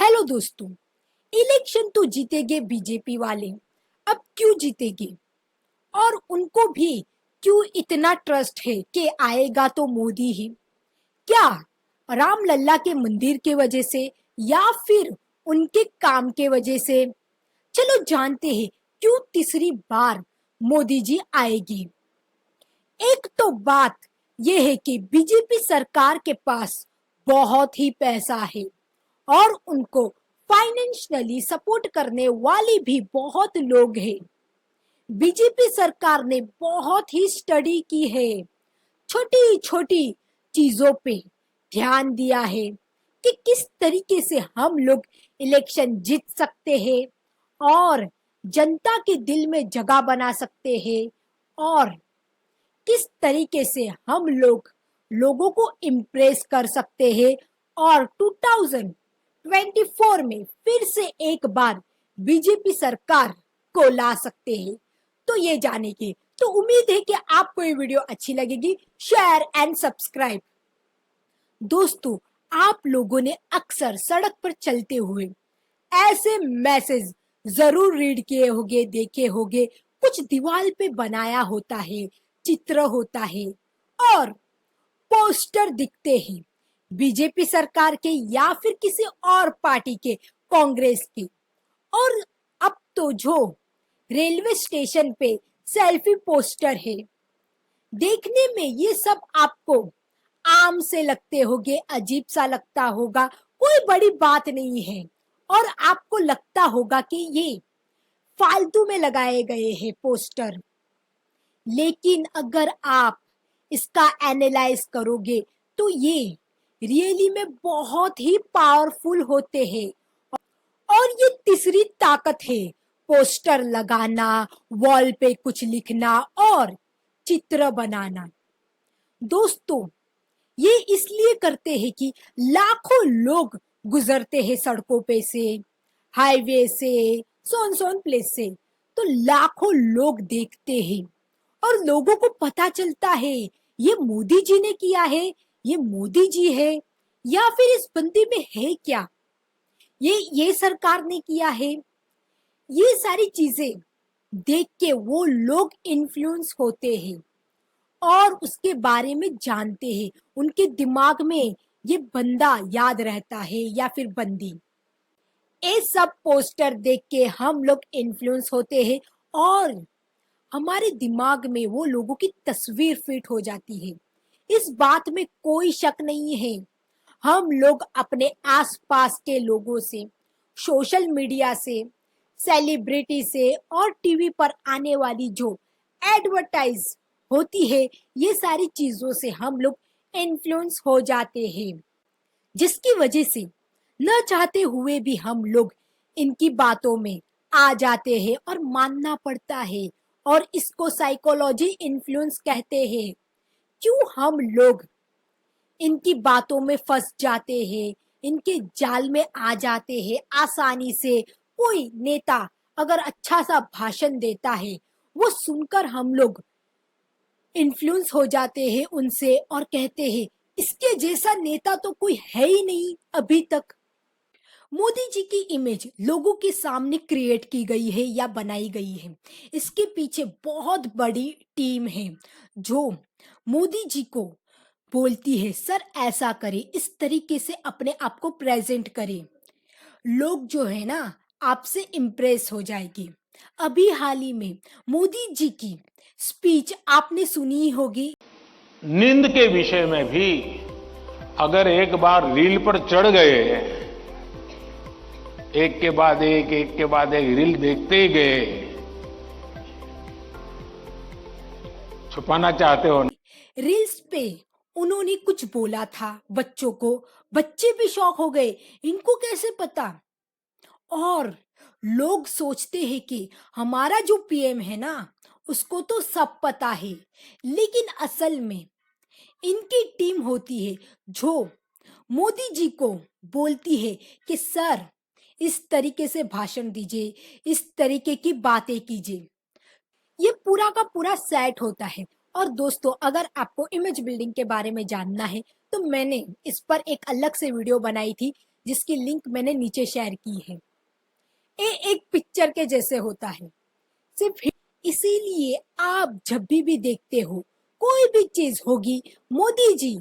Hello दोस्तों। Election तो जीतेंगे बीजेपी वाले। अब क्यों जीतेंगे और उनको भी क्यों इतना ट्रस्ट है कि आएगा तो मोदी ही? क्या राम लल्ला के मंदिर के वजह से या फिर उनके काम के वजह से? चलो जानते हैं क्यों तीसरी बार मोदी जी आएगी। एक तो बात यह है कि बीजेपी सरकार के पास बहुत ही पैसा है और उनको फाइनेंशियली सपोर्ट करने वाले भी बहुत लोग हैं। बीजेपी सरकार ने बहुत ही स्टडी की है, छोटी छोटी चीजों पे ध्यान दिया है कि किस तरीके से हम लोग इलेक्शन जीत सकते हैं और जनता के दिल में जगह बना सकते हैं और किस तरीके से हम लोग लोगों को इम्प्रेस कर सकते हैं और 2024 में फिर से एक बार बीजेपी सरकार को ला सकते हैं। तो ये जाने की तो उम्मीद है कि आपको ये वीडियो अच्छी लगेगी। Share and subscribe. दोस्तों, आप लोगों ने अक्सर सड़क पर चलते हुए ऐसे मैसेज जरूर रीड किए होंगे, देखे होंगे। कुछ दीवार पे बनाया होता है, चित्र होता है और पोस्टर दिखते हैं बीजेपी सरकार के या फिर किसी और पार्टी के, कांग्रेस के। और अब तो जो रेलवे स्टेशन पे सेल्फी पोस्टर है, देखने में ये सब आपको आम से लगते होंगे, अजीब सा लगता होगा, कोई बड़ी बात नहीं है और आपको लगता होगा कि ये फालतू में लगाए गए हैं पोस्टर। लेकिन अगर आप इसका एनालाइज करोगे तो ये रियली में बहुत ही पावरफुल होते हैं और ये तीसरी ताकत है, पोस्टर लगाना, वॉल पे कुछ लिखना और चित्र बनाना। दोस्तों, ये इसलिए करते हैं कि लाखों लोग गुजरते हैं सड़कों पे से, हाईवे से, सोन सोन प्लेस से, तो लाखों लोग देखते हैं और लोगों को पता चलता है ये मोदी जी ने किया है, ये मोदी जी है या फिर इस बंदी में है क्या, ये सरकार ने किया है। ये सारी चीजें देख के वो लोग इन्फ्लुएंस होते हैं और उसके बारे में जानते हैं। उनके दिमाग में ये बंदा याद रहता है या फिर बंदी। ये सब पोस्टर देख के हम लोग इन्फ्लुएंस होते हैं और हमारे दिमाग में वो लोगों की तस्वीर फिट हो जाती है। इस बात में कोई शक नहीं है। हम लोग अपने आसपास के लोगों से, सोशल मीडिया से, सेलिब्रिटी से और टीवी पर आने वाली जो एडवर्टाइज होती है, ये सारी चीजों से हम लोग इन्फ्लुएंस हो जाते हैं, जिसकी वजह से न चाहते हुए भी हम लोग इनकी बातों में आ जाते हैं और मानना पड़ता है और इसको साइकोलॉजी इन्फ्लुएंस कहते हैं। क्यों हम लोग इनकी बातों में फंस जाते हैं, इनके जाल में आ जाते हैं आसानी से। कोई नेता अगर अच्छा सा भाषण देता है, वो सुनकर हम लोग इन्फ्लुएंस हो जाते हैं उनसे और कहते हैं इसके जैसा नेता तो कोई है ही नहीं अभी तक। मोदी जी की इमेज लोगों के सामने क्रिएट की गई है या बनाई गई है। इसके पीछे बहुत बड़ी टीम है जो मोदी जी को बोलती है सर ऐसा करे, इस तरीके से अपने आप को प्रेजेंट करे। लोग जो है ना आपसे इम्प्रेस हो जाएगी। अभी हाल ही में मोदी जी की स्पीच आपने सुनी होगी। नींद के विषय में भी अगर एक बार रील पर चढ़ गए, एक के बाद एक रील देखते ही गए, छुपाना चाहते हो। रील्स पे उन्होंने कुछ बोला था बच्चों को, बच्चे भी शॉक हो गए, इनको कैसे पता। और लोग सोचते हैं कि हमारा जो पीएम है ना उसको तो सब पता है, लेकिन असल में इनकी टीम होती है जो मोदी जी को बोलती है कि सर इस तरीके से भाषण दीजिए, इस तरीके की बातें कीजिए। ये पूरा का पूरा सेट होता है। और दोस्तों, अगर आपको इमेज बिल्डिंग के बारे में जानना है तो मैंने इस पर एक अलग से वीडियो बनाई थी जिसकी लिंक मैंने नीचे शेयर की है। ये एक पिक्चर के जैसे होता है, सिर्फ इसीलिए आप जब भी देखते हो कोई भी चीज होगी, मोदी जी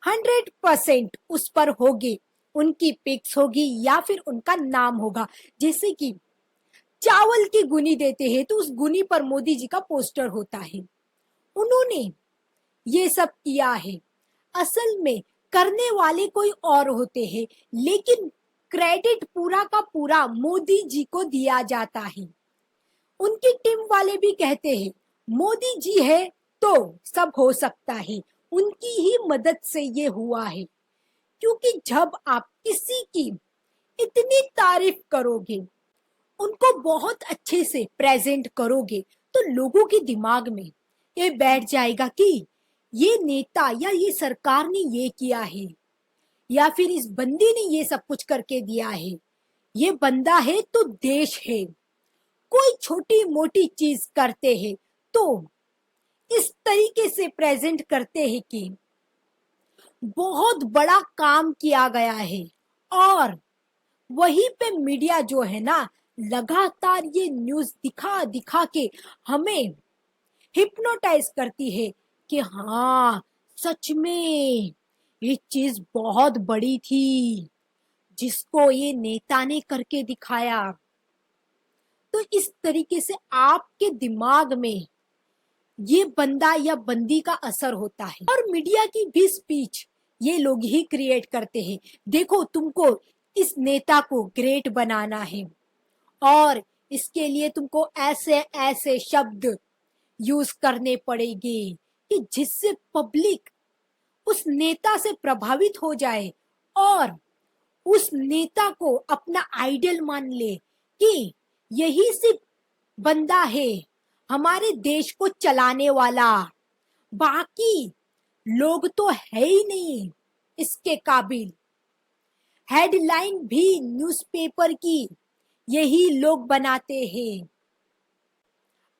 100% उस पर होगी, उनकी पिक्स होगी या फिर उनका नाम होगा। जैसे कि चावल की गुनी देते हैं तो उस गुनी पर मोदी जी का पोस्टर होता है। उन्होंने ये सब किया है। असल में करने वाले कोई और होते हैं, लेकिन क्रेडिट पूरा का पूरा मोदी जी को दिया जाता है। उनकी टीम वाले भी कहते हैं मोदी जी है तो सब हो सकता है, उनकी ही मदद से ये हुआ है। क्योंकि जब आप किसी की इतनी तारीफ करोगे, उनको बहुत अच्छे से प्रेजेंट करोगे, तो लोगों के दिमाग में ये बैठ जाएगा कि ये नेता या ये सरकार ने ये किया है, या फिर इस बंदे ने ये सब कुछ करके दिया है, ये बंदा है तो देश है। कोई छोटी मोटी चीज करते हैं तो इस तरीके से प्रेजेंट करते हैं कि बहुत बड़ा काम किया गया है। और वहीं पे मीडिया जो है ना, लगातार ये न्यूज दिखा दिखा के हमें हिप्नोटाइज करती है कि हाँ, सच में ये चीज बहुत बड़ी थी जिसको ये नेता ने करके दिखाया। तो इस तरीके से आपके दिमाग में ये बंदा या बंदी का असर होता है। और मीडिया की भी स्पीच ये लोग ही क्रिएट करते हैं। देखो, तुमको इस नेता को ग्रेट बनाना है और इसके लिए तुमको ऐसे ऐसे शब्द यूज करने पड़ेंगे कि जिससे पब्लिक उस नेता से प्रभावित हो जाए और उस नेता को अपना आइडल मान ले कि यही सिर्फ बंदा है हमारे देश को चलाने वाला, बाकी लोग तो है ही नहीं इसके काबिल। हेडलाइन भी न्यूज़पेपर की यही लोग बनाते हैं।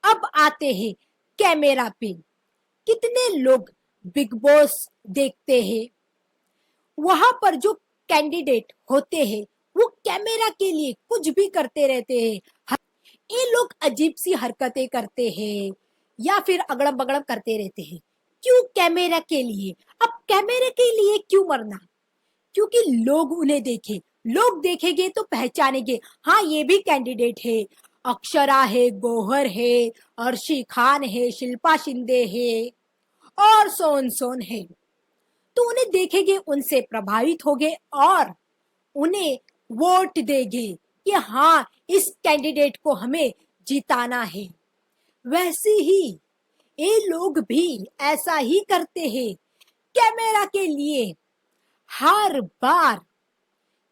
अब आते हैं कैमरा पे। कितने लोग बिग बॉस देखते हैं, वहां पर जो कैंडिडेट होते हैं वो कैमरा के लिए कुछ भी करते रहते हैं। ये लोग अजीब सी हरकतें करते हैं या फिर अगड़म बगड़म करते रहते हैं। क्यों? कैमरा के लिए। अब कैमरे के लिए क्यों मरना? क्योंकि लोग उन्हें देखे, लोग देखेंगे तो पहचानेंगे, हाँ ये भी कैंडिडेट है, अक्षरा है, गौहर है, अर्शी खान है, शिल्पा शिंदे है और सोन सोन है। तो उन्हें देखेंगे, उनसे प्रभावित होंगे और उन्हें वोट देंगे कि हाँ, इस कैंडिडेट को हमें जिताना है। वैसे ही ये लोग भी ऐसा ही करते हैं। कैमरा के लिए हर बार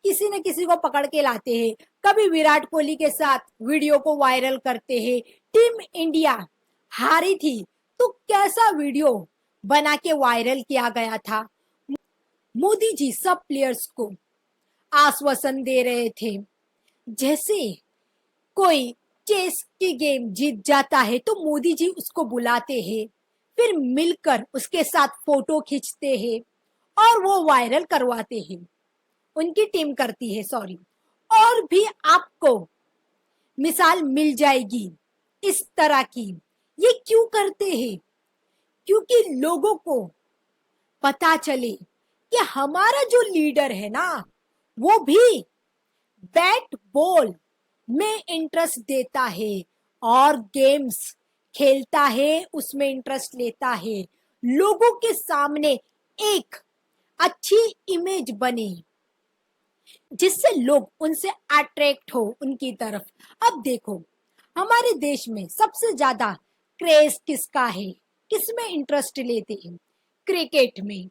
किसी न किसी को पकड़ के लाते हैं। कभी विराट कोहली के साथ वीडियो को वायरल करते हैं। टीम इंडिया हारी थी तो कैसा वीडियो बना के वायरल किया गया था। मोदी जी सब प्लेयर्स को आश्वासन दे रहे थे, जैसे कोई चेस की गेम जीत जाता है तो मोदी जी उसको बुलाते हैं, फिर मिलकर उसके साथ फोटो खींचते हैं और वो वायरल करवाते हैं। उनकी टीम करती है, सॉरी। और भी आपको मिसाल मिल जाएगी इस तरह की। ये क्यों करते हैं? क्योंकि लोगों को पता चले कि हमारा जो लीडर है ना, वो भी बैट बॉल में इंटरेस्ट देता है और गेम्स खेलता है, उसमें इंटरेस्ट लेता है। लोगों के सामने एक अच्छी इमेज बने जिससे लोग उनसे अट्रैक्ट हो उनकी तरफ। अब देखो, हमारे देश में सबसे ज्यादा क्रेज किसका है, किसमें इंटरेस्ट लेते हैं? क्रिकेट में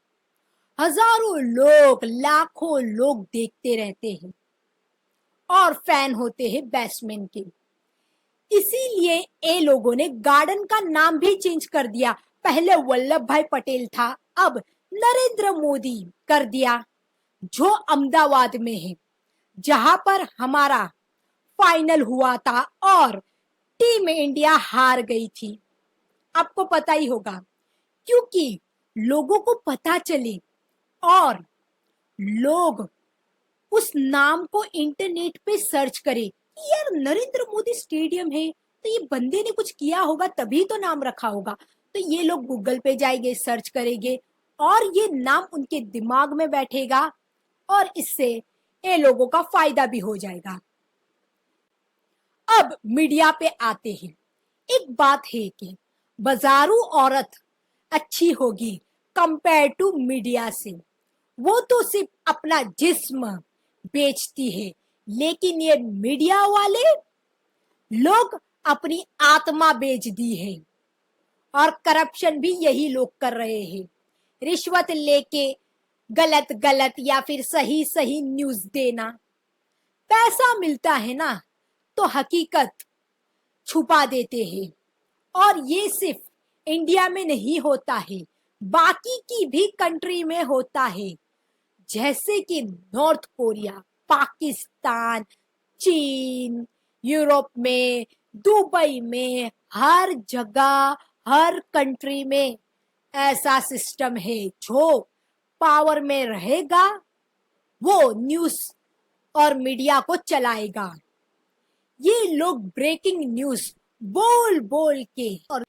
हजारों लोग, लाखों लोग देखते रहते हैं और फैन होते हैं बैट्समैन के। इसीलिए ये लोगों ने गार्डन का नाम भी चेंज कर दिया। पहले वल्लभ भाई पटेल था, अब नरेंद्र मोदी कर दिया, जो अहमदाबाद में है, जहां पर हमारा फाइनल हुआ था और टीम इंडिया हार गई थी। आपको पता ही होगा, क्योंकि लोगों को पता चले और लोग उस नाम को इंटरनेट पे सर्च करे कि यार नरेंद्र मोदी स्टेडियम है, तो ये बंदे ने कुछ किया होगा तभी तो नाम रखा होगा। तो ये लोग गूगल पे जाएंगे, सर्च करेंगे और ये नाम उनके दिमाग में बैठेगा और इससे ये लोगों का फायदा भी हो जाएगा। अब मीडिया पे आते हैं। एक बात है कि बाजारू औरत अच्छी होगी कंपेयर टू मीडिया से। वो तो सिर्फ अपना जिस्म बेचती है, लेकिन ये मीडिया वाले लोग अपनी आत्मा बेच दी है। और करप्शन भी यही लोग कर रहे हैं, रिश्वत लेके गलत गलत या फिर सही सही न्यूज देना। पैसा मिलता है ना तो हकीकत छुपा देते हैं। और ये सिर्फ इंडिया में नहीं होता है, बाकी की भी कंट्री में होता है, जैसे कि नॉर्थ कोरिया, पाकिस्तान, चीन, यूरोप में, दुबई में, हर जगह हर कंट्री में ऐसा सिस्टम है। जो पावर में रहेगा वो न्यूज और मीडिया को चलाएगा। ये लोग ब्रेकिंग न्यूज बोल बोल के और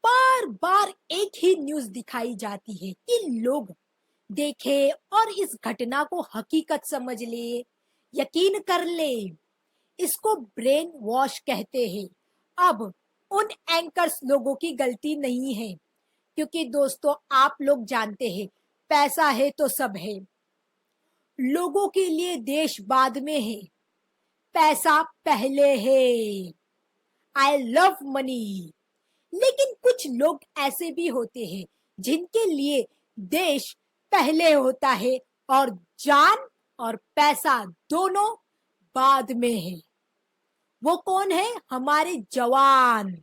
बार बार एक ही न्यूज दिखाई जाती है कि लोग देखे और इस घटना को हकीकत समझ ले, यकीन कर ले। इसको ब्रेन वॉश कहते हैं। अब उन एंकर्स लोगों की गलती नहीं है, क्योंकि दोस्तों आप लोग जानते हैं पैसा है तो सब है। लोगों के लिए देश बाद में है, पैसा पहले है। I love money. लेकिन कुछ लोग ऐसे भी होते हैं जिनके लिए देश पहले होता है और जान और पैसा दोनों बाद में है। वो कौन है? हमारे जवान,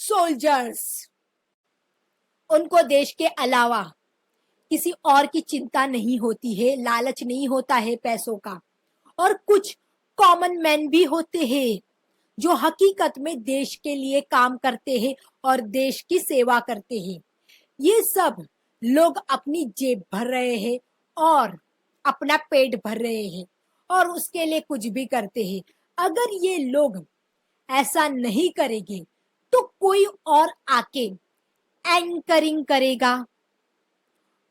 सोल्जर्स। उनको देश के अलावा किसी और की चिंता नहीं होती है, लालच नहीं होता है पैसों का। और कुछ कॉमन मैन भी होते हैं जो हकीकत में देश के लिए काम करते हैं और देश की सेवा करते हैं। ये सब लोग अपनी जेब भर रहे हैं और अपना पेट भर रहे हैं और उसके लिए कुछ भी करते हैं। अगर ये लोग ऐसा नहीं करेंगे तो कोई और आके एंकरिंग करेगा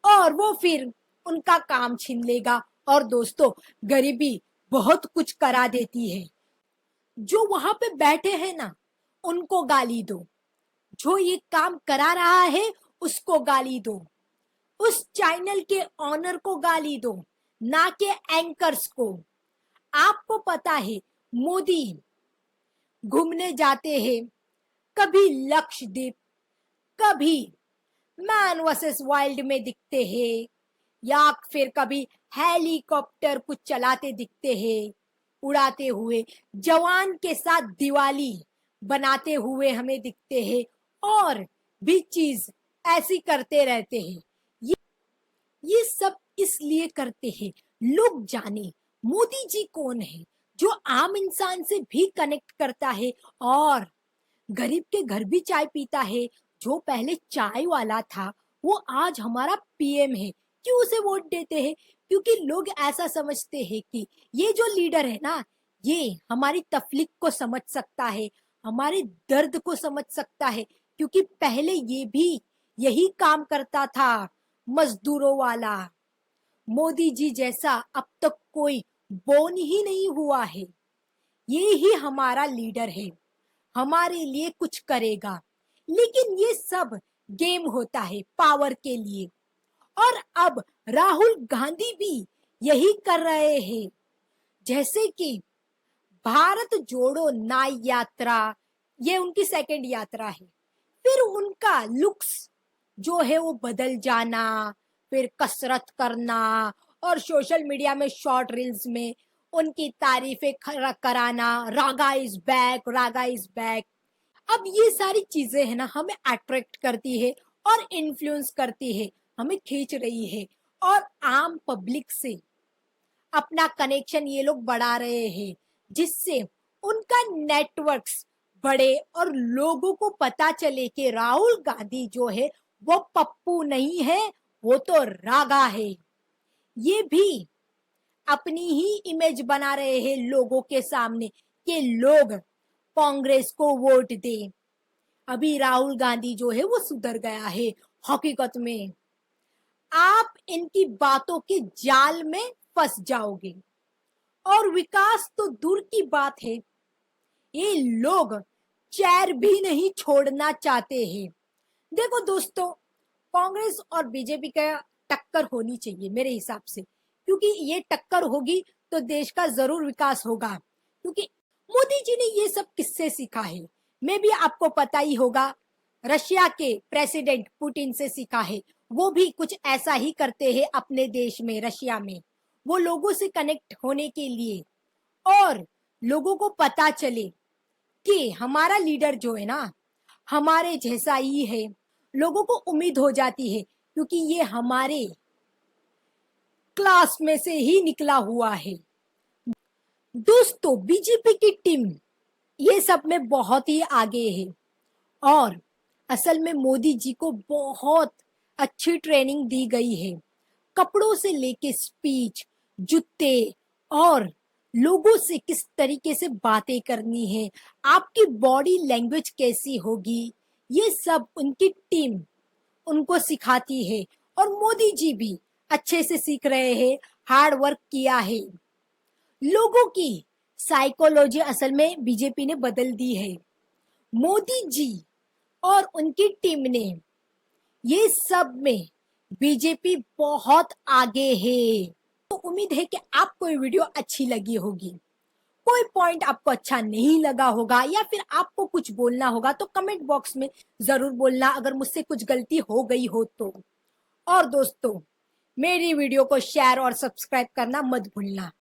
और वो फिर उनका काम छीन लेगा। और दोस्तों, गरीबी बहुत कुछ करा देती है। जो वहां पे बैठे हैं ना, उनको गाली दो। जो ये काम करा रहा है उसको गाली दो। उस चैनल के ऑनर को गाली दो, ना के एंकर्स को। आपको पता है मोदी घूमने जाते हैं, कभी लक्षद्वीप, कभी मैन वर्सेस वाइल्ड में दिखते हैं, या फिर कभी हेलीकॉप्टर कुछ चलाते दिखते हैं, उड़ाते हुए जवान के साथ दिवाली बनाते हुए हमें दिखते हैं। और भी चीज ऐसी करते रहते हैं। ये सब इसलिए करते हैं लोग जाने मोदी जी कौन है, जो आम इंसान से भी कनेक्ट करता है और गरीब के घर भी चाय पीता है। जो पहले चाय वाला था वो आज हमारा पीएम है। क्यों उसे वोट देते हैं? क्योंकि लोग ऐसा समझते हैं कि ये जो लीडर है ना, ये हमारी तकलीफ को समझ सकता है, हमारे दर्द को समझ सकता है। क्योंकि पहले ये भी यही काम करता था, मजदूरों वाला। मोदी जी जैसा अब तक कोई बोर्न ही नहीं हुआ है। ये ही हमारा लीडर है, हमारे लिए कुछ करेगा। लेकिन ये सब गेम होता है पावर के लिए। और अब राहुल गांधी भी यही कर रहे हैं। जैसे कि भारत जोड़ो न्याय यात्रा, ये उनकी सेकंड यात्रा है। फिर उनका लुक्स जो है वो बदल जाना, फिर कसरत करना और सोशल मीडिया में शॉर्ट रील्स में उनकी तारीफें कराना, Raga is back, Raga is back. अब ये सारी चीजें है ना, हमें अट्रैक्ट करती है और इन्फ्लुएंस करती है, हमें खींच रही है। और आम पब्लिक से अपना कनेक्शन ये लोग बढ़ा रहे हैं, जिससे उनका नेटवर्क्स बढ़े और लोगों को पता चले कि राहुल गांधी जो है वो पप्पू नहीं है, वो तो रागा है। ये भी अपनी ही इमेज बना रहे हैं लोगों के सामने कि लोग कांग्रेस को वोट दें। अभी राहुल गांधी जो है वो सुधर गया है। हकीकत में आप इनकी बातों के जाल में फंस जाओगे। और विकास तो दूर की बात है, ये लोग चेयर भी नहीं छोड़ना चाहते हैं। देखो दोस्तों, कांग्रेस और बीजेपी का टक्कर होनी चाहिए मेरे हिसाब से, क्योंकि ये टक्कर होगी तो देश का जरूर विकास होगा। क्योंकि मोदी जी ने ये सब किससे सीखा है, मैं भी आपको पता ही होगा, रशिया के प्रेसिडेंट पुतिन से सीखा है। वो भी कुछ ऐसा ही करते हैं अपने देश में, रशिया में। वो लोगों से कनेक्ट होने के लिए और लोगों को पता चले कि हमारा लीडर जो है ना, हमारे जैसा ही है, लोगों को उम्मीद हो जाती है क्योंकि ये हमारे क्लास में से ही निकला हुआ है। दोस्तों, बीजेपी की टीम ये सब में बहुत ही आगे है और असल में मोदी जी को बहुत अच्छी ट्रेनिंग दी गई है। कपड़ों से लेके स्पीच, जूते और लोगों से किस तरीके से बातें करनी है, आपकी बॉडी लैंग्वेज कैसी होगी, ये सब उनकी टीम उनको सिखाती है। और मोदी जी भी अच्छे से सीख रहे हैं, हार्ड वर्क किया है। लोगों की साइकोलॉजी असल में बीजेपी ने बदल दी है। मोदी जी और उनकी टीम ने ये सब में बीजेपी बहुत आगे है। तो उम्मीद है कि आपको ये वीडियो अच्छी लगी होगी। कोई पॉइंट आपको अच्छा नहीं लगा होगा या फिर आपको कुछ बोलना होगा तो कमेंट बॉक्स में जरूर बोलना, अगर मुझसे कुछ गलती हो गई हो तो। और दोस्तों, मेरी वीडियो को शेयर और सब्सक्राइब करना मत भूलना।